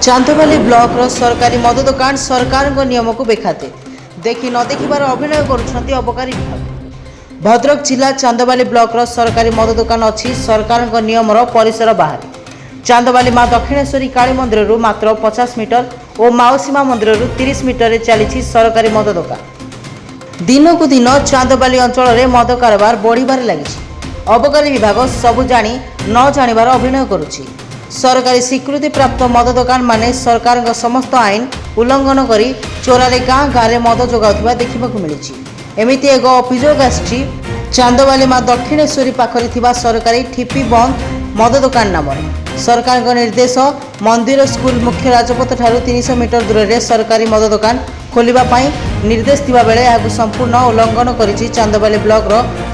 Chandwali block सरकारी मद दुकान सरकार नियम को बेखाते देखि न देखिबार अभिनय करुछंती अबकारी विभाग। भद्रक जिला चांदवाली ब्लॉक सरकारी मद दुकान अच्छी सरकार नियम परिसर बाहर। चांदवाली माँ दक्षिणेश्वरी काली मंदिर मात्र 50 मीटर और माउसीमा मंदिर 30 मीटर चली सरकारी मद दुकान। दिनकू दिन चांदवाली अंचल में मद कारोबार बढ़िबार लगी। अबकारी विभाग सबु जानी न जानिबार अभिनय करुछि। सरकारी स्वीकृति प्राप्त मद दुकान माने सरकार समस्त आईन उल्लंघन करी चोरारे गाँ गाँव मद जोगाउथिबा देखिबाकू मिलिछि। एमिति एक अभियोग आछि चांदवाली माँ दक्षिणेश्वरी पाखरे थिबा सरकारी ठिपी बंद मद दुकान नाम। सरकार निर्देश मंदिर स्कूल मुख्य राजपथ ठारू 300 मीटर दूर में सरकारी मद दुकान खोलिबा पाई निर्देश थिबा बेले याकू संपूर्ण उल्लंघन करिछि चांदवाली ब्लॉक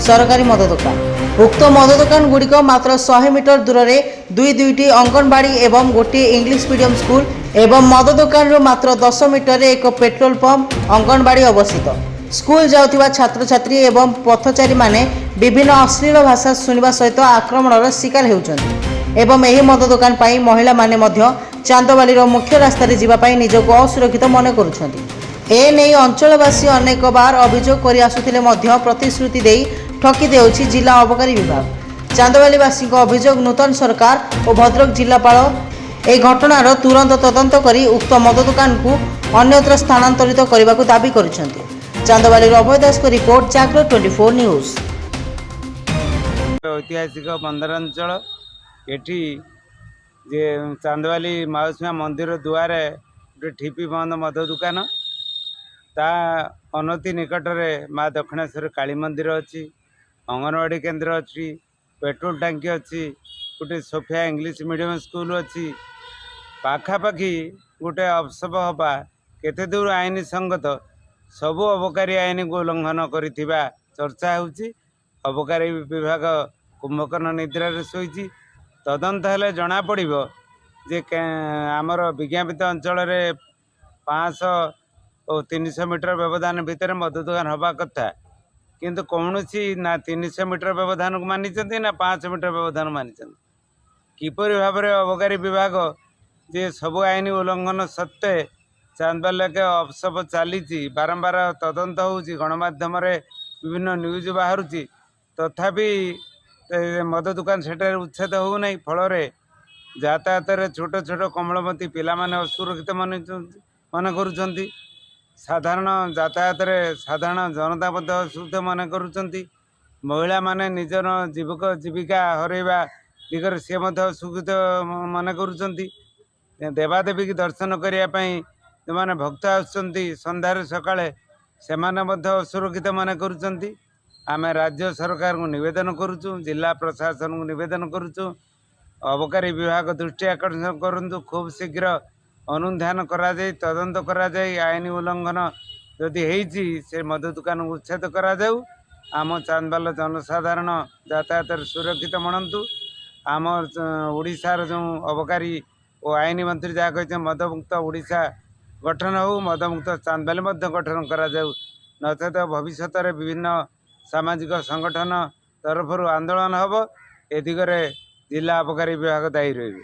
सरकारी मद दुकान। उक्त मद दुकान गुड़िक मात्र 100 मीटर दूर में दुईटी अंगनवाड़ी एवं गोटे इंग्लिश मीडियम स्कूल एवं मद दुकान मात्र 10 मीटर एक पेट्रोल पंप अंगनवाड़ी अवस्थित। स्कूल जाउथिबा छात्र छात्री एवं पथचारी माने विभिन्न अश्लील भाषा सुनिबा सहित आक्रमणर शिकार हेउछन्ति एवं एही मद दुकान पाई महिला माने मध्य चांदवाली मुख्य रास्ता जीवा पाई निजको असुरक्षित मन करुछन्ति। ए नै अंचलवासी अनेक बार अभियोग करि आसुथिले मध्य प्रतिश्रुति देई ठकी देउछि जिला अबकारी विभाग। चांदवालीवासी अभियोग नूतन सरकार और भद्रक जिलापाल ए घटनार तुरंत तदंत करी उक्त मद दुकान को अन्यत्र स्थानांतरित करने को दाबी करिसेंति। चांदवाली अभय दास को रिपोर्ट जागरण 24 न्यूज। ऐतिहासिक बंदरांचल एठी जे चांदवाली माउसीमा मंदिर दुआरे गोटे ठिपी बंद मद दुकान ता अनति निकट में माँ दक्षिणेश्वरी काली मंदिर अच्छी, अंगनवाड़ी केन्द्र अच्छी, पेट्रोल टांकी अच्छी, गोटे सोफिया इंग्लिश मीडियम स्कूल अच्छी। पाखापाखि गोटे अवसर हवा केते दूर आईन संगत सबु अबकारी आईन को उल्लंघन करिथिबा चर्चा होउची। अबकारी विभाग कुंभकर्ण निद्रा शोची। तदंत हेले जना पड़िबो जे आमर विज्ञापित अंचल रे 500 और 300 मीटर व्यवधान भितर मद दुकान हवा कथा किंतु कौनसी ना 300 मीटर व्यवधान को मानी ना 5 मीटर व्यवधान मानी किपर भाव में अबकारी विभाग जे सबु आईन उल्लंघन सत्वे चांदवाली के अवसर चली बारंबार तदंत हो गणमाध्यम विभिन्न न्यूज बाहर तथापि मद दुकान सेठार उच्छेद होना फल यातायात छोट छोट कमलमती पिला माने असुरक्षित मन करुँच। साधारण यातायात साधारण जनता असुरक्षित मन करुँच। महिला माने निजर जीविका हरइबा दिगरे सी असुरक्षित मन करुँच। देवादेवी की दर्शन करने जो मैंने भक्त आसंध्यार सकाळे से असुरक्षित मन करुँच। आम राज्य सरकार को निवेदन करुचु, जिला प्रशासन को निवेदन करुचु, अबकारी विभाग दृष्टि आकर्षण करंतु खूब शीघ्र अनुधान करा जाय तदंत करा जाय आईन उल्लंघन जदि हेइची से मद दुकान उच्छेद करा जाऊ। आम चांदवाल जनसाधारण यातायात सुरक्षित मनंतु। आम ओडिशार जो अबकारी और आईन मंत्री जहाँ कहते मदमुक्त ओडिशा गठन हो, मदमुक्त चांदवाली गठन करा जाऊ। नचेत भविष्य में विभिन्न सामाजिक संगठन तरफ आंदोलन हम ए दिगरे जिला अबकारी विभाग दायी रही।